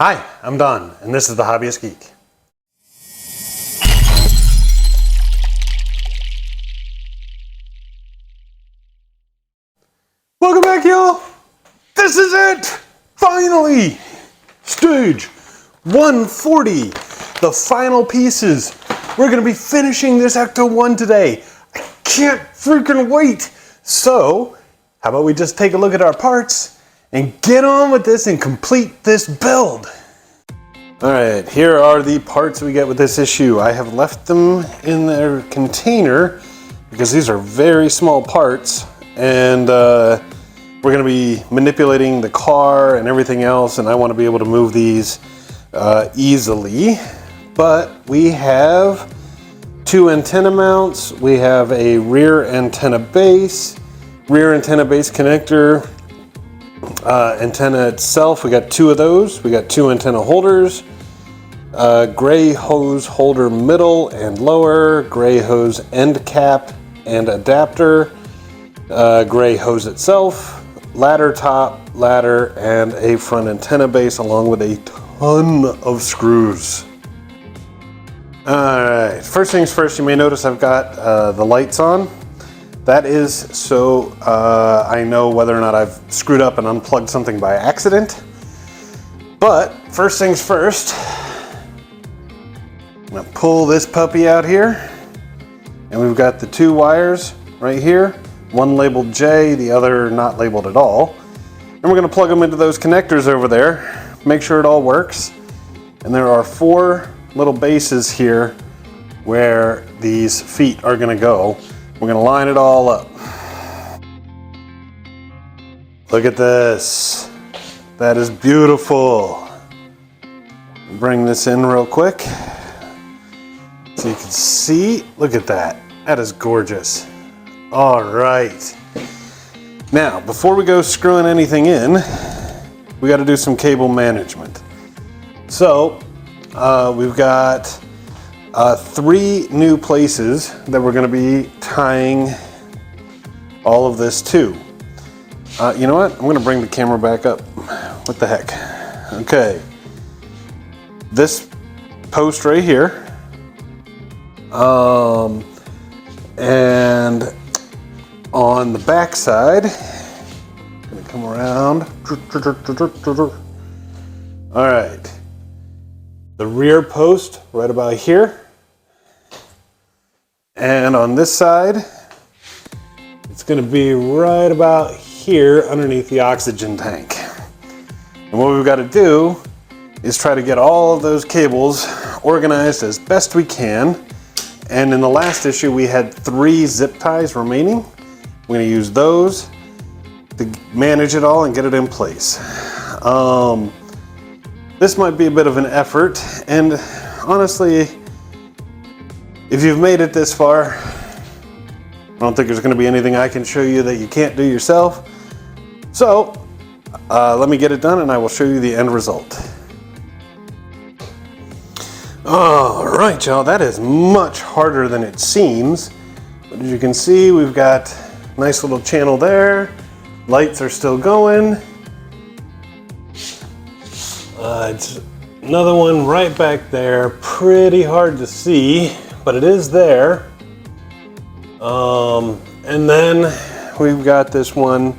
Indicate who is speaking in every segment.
Speaker 1: Hi, I'm Don, and this is The Hobbyist Geek. Welcome back, y'all. This is it. Finally, stage 140, the final pieces. We're gonna be finishing this Ecto-1 today. I can't freaking wait. So, how about we just take a look at our parts and get on with this and complete this build. All right, here are the parts we get with this issue. I have left them in their container because these are very small parts, and we're gonna be manipulating the car and everything else, and I wanna be able to move these easily. But we have two antenna mounts. We have a rear antenna base connector, antenna itself. We got two of those. We got two antenna holders, gray hose holder middle and lower, gray hose end cap and adapter, gray hose itself, ladder top, ladder, and a front antenna base along with a ton of screws. All right, first things first, you may notice I've got the lights on. That is so I know whether or not I've screwed up and unplugged something by accident. But first things first, I'm gonna pull this puppy out here, and we've got the two wires right here, one labeled J, the other not labeled at all. And we're gonna plug them into those connectors over there, make sure it all works. And there are four little bases here where these feet are gonna go. We're gonna line it all up. Look at this. That is beautiful. Bring this in real quick so you can see. Look at that. That is gorgeous. All right. Now, before we go screwing anything in, we gotta do some cable management. So, we've got three new places that we're going to be tying all of this to. You know what? I'm going to bring the camera back up. What the heck? Okay. This post right here. And on the back side, I'm going to come around. All right. The rear post right about here. And on this side, it's gonna be right about here underneath the oxygen tank. And what we've got to do is try to get all of those cables organized as best we can. And in the last issue, we had 3 zip ties remaining. We're gonna use those to manage it all and get it in place. This might be a bit of an effort, and honestly, if you've made it this far, I don't think there's going to be anything I can show you that you can't do yourself. So, let me get it done and I will show you the end result. All right, y'all, that is much harder than it seems. But as you can see, we've got a nice little channel there. Lights are still going. It's another one right back there, pretty hard to see, but it is there. And then we've got this one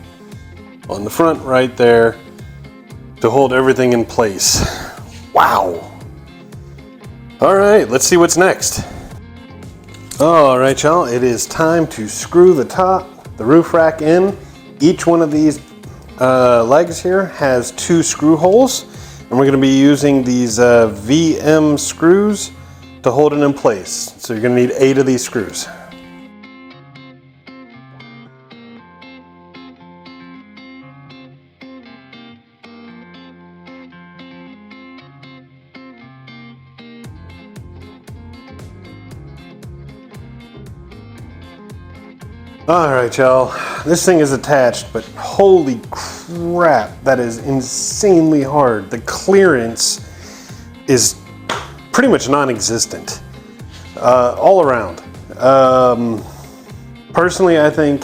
Speaker 1: on the front right there to hold everything in place. Wow. All right, let's see what's next. All right, y'all, it is time to screw the top, the roof rack in. Each one of these legs here has 2 screw holes. And we're going to be using these VM screws to hold it in place. So you're going to need 8 of these screws. All right, y'all. This thing is attached, but holy crap, that is insanely hard. The clearance is pretty much non-existent all around. Personally, I think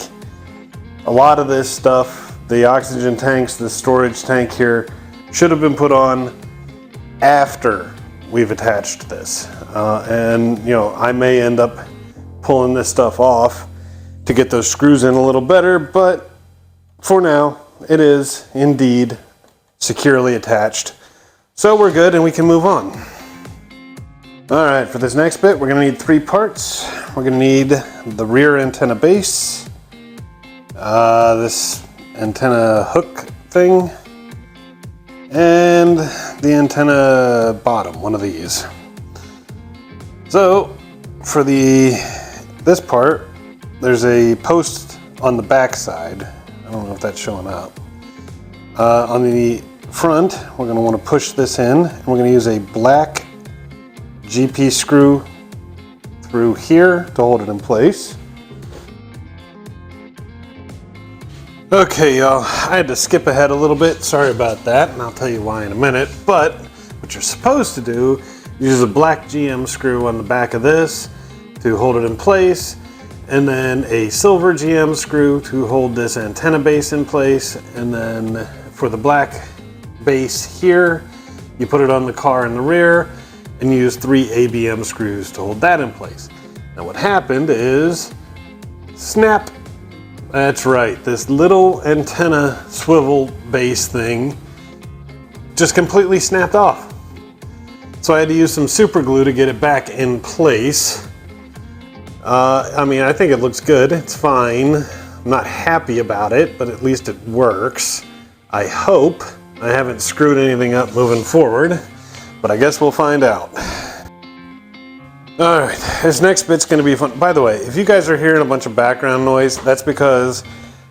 Speaker 1: a lot of this stuff, the oxygen tanks, the storage tank here, should have been put on after we've attached this. And you know, I may end up pulling this stuff off to get those screws in a little better, but for now, it is indeed securely attached. So we're good and we can move on. All right, for this next bit, we're gonna need 3 parts. We're gonna need the rear antenna base, this antenna hook thing, and the antenna bottom, one of these. So for this part, there's a post on the back side. I don't know if that's showing up. On the front, we're going to want to push this in, and we're going to use a black GP screw through here to hold it in place. Okay, y'all, I had to skip ahead a little bit. Sorry about that, and I'll tell you why in a minute. But what you're supposed to do, use a black GM screw on the back of this to hold it in place, and then a silver GM screw to hold this antenna base in place, and then for the black base here, you put it on the car in the rear and use 3 ABM screws to hold that in place. Now what happened is, snap. That's right, this little antenna swivel base thing just completely snapped off. So I had to use some super glue to get it back in place. I mean, I think it looks good, it's fine. I'm not happy about it, but at least it works. I hope. I haven't screwed anything up moving forward, but I guess we'll find out. All right, this next bit's gonna be fun. By the way, if you guys are hearing a bunch of background noise, that's because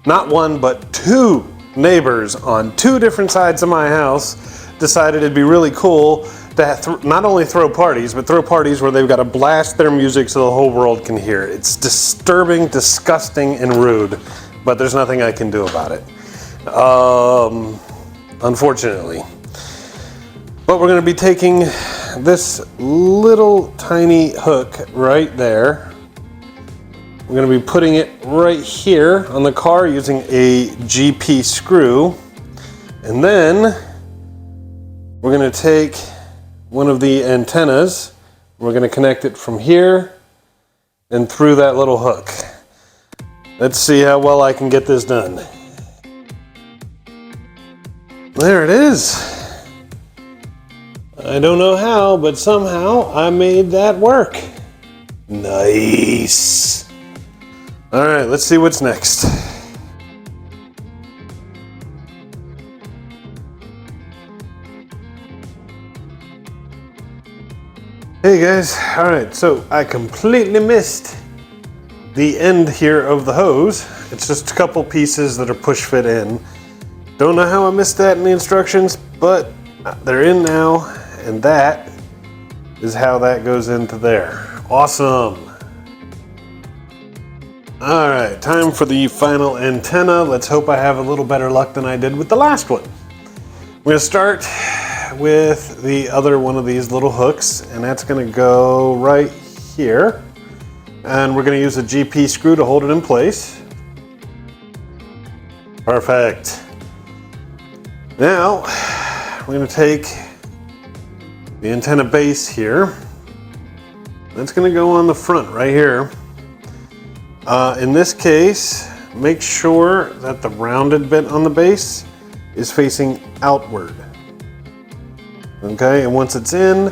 Speaker 1: not one, but 2 neighbors on 2 different sides of my house decided it'd be really cool to not only throw parties, but throw parties where they've got to blast their music so the whole world can hear it. It's disturbing, disgusting, and rude, but there's nothing I can do about it. Unfortunately. But we're going to be taking this little tiny hook right there. We're going to be putting it right here on the car using a GP screw. And then we're going to take one of the antennas. We're going to connect it from here and through that little hook. Let's see how well I can get this done. There it is. I don't know how, but somehow I made that work. Nice. All right, let's see what's next. Hey guys, all right, so I completely missed the end here of the hose. It's just a couple pieces that are push fit in. Don't know how I missed that in the instructions, but they're in now, and that is how that goes into there. Awesome. All right, time for the final antenna. Let's hope I have a little better luck than I did with the last one. We're gonna start with the other one of these little hooks, and that's gonna go right here. And we're gonna use a GP screw to hold it in place. Perfect. Now, we're gonna take the antenna base here. That's gonna go on the front right here. In this case, make sure that the rounded bit on the base is facing outward. Okay, and once it's in,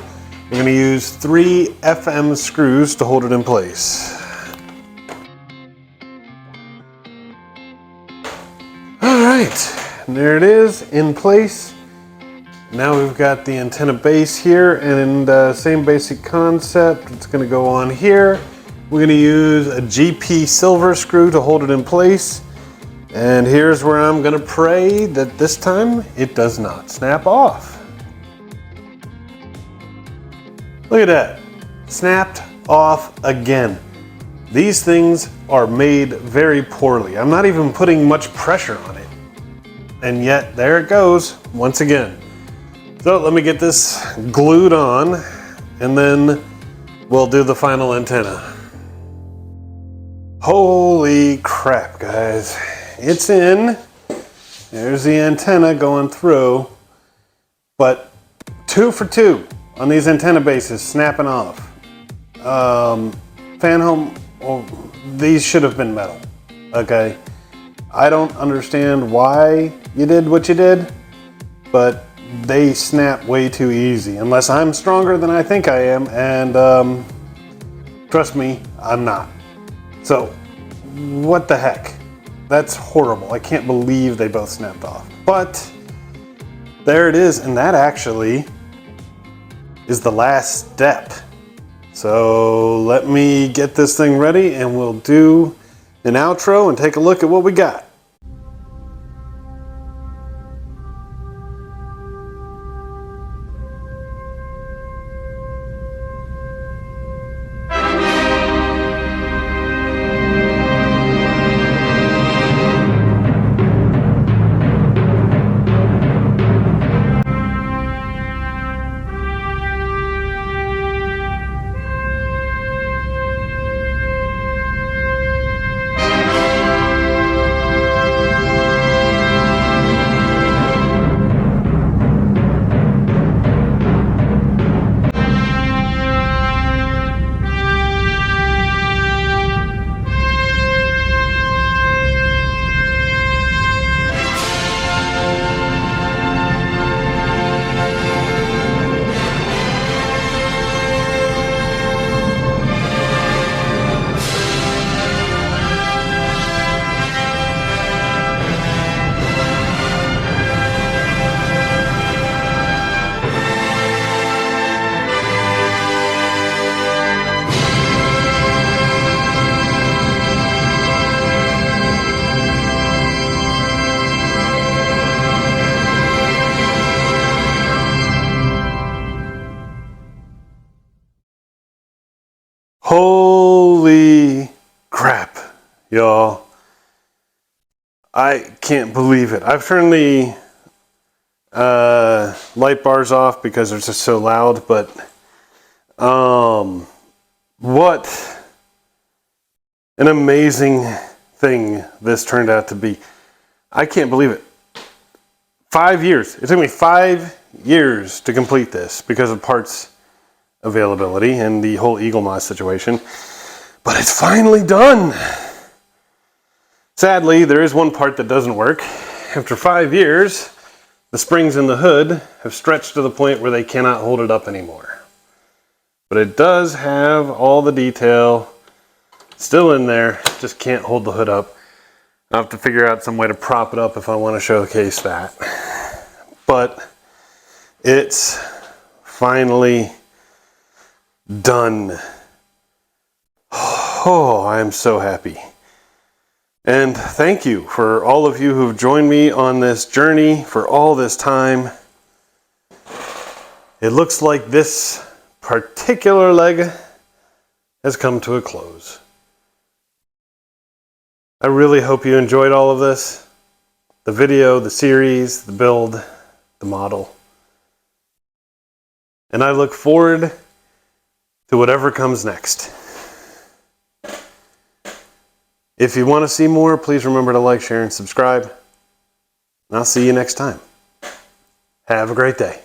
Speaker 1: we're gonna use 3 FM screws to hold it in place. All right. And there it is, in place. Now we've got the antenna base here, and same basic concept. It's gonna go on here. We're gonna use a GP silver screw to hold it in place. And here's where I'm gonna pray that this time it does not snap off. Look at that, snapped off again. These things are made very poorly. I'm not even putting much pressure on it. And yet, there it goes, once again. So let me get this glued on, and then we'll do the final antenna. Holy crap, guys. It's in. There's the antenna going through. But 2 for 2 on these antenna bases snapping off. Fan home, well, these should have been metal, okay? I don't understand why you did what you did, but they snap way too easy, unless I'm stronger than I think I am, and trust me, I'm not. So, what the heck? That's horrible. I can't believe they both snapped off. But, there it is, and that actually is the last step. So, let me get this thing ready and we'll do an outro and take a look at what we got. Holy crap, y'all. I can't believe it. I've turned the light bars off because they're just so loud, but what an amazing thing this turned out to be. I can't believe it. 5 years. It took me 5 years to complete this because of parts availability and the whole Eagle Moss situation, but it's finally done. Sadly, there is one part that doesn't work. After 5 years, the springs in the hood have stretched to the point where they cannot hold it up anymore. But it does have all the detail still in there, just can't hold the hood up. I'll have to figure out some way to prop it up if I want to showcase that. But it's finally done. Oh, I am so happy. And thank you for all of you who've joined me on this journey for all this time. It looks like this particular leg has come to a close. I really hope you enjoyed all of this. The video, the series, the build, the model. And I look forward to whatever comes next. If you want to see more, please remember to like, share, and subscribe. And I'll see you next time. Have a great day.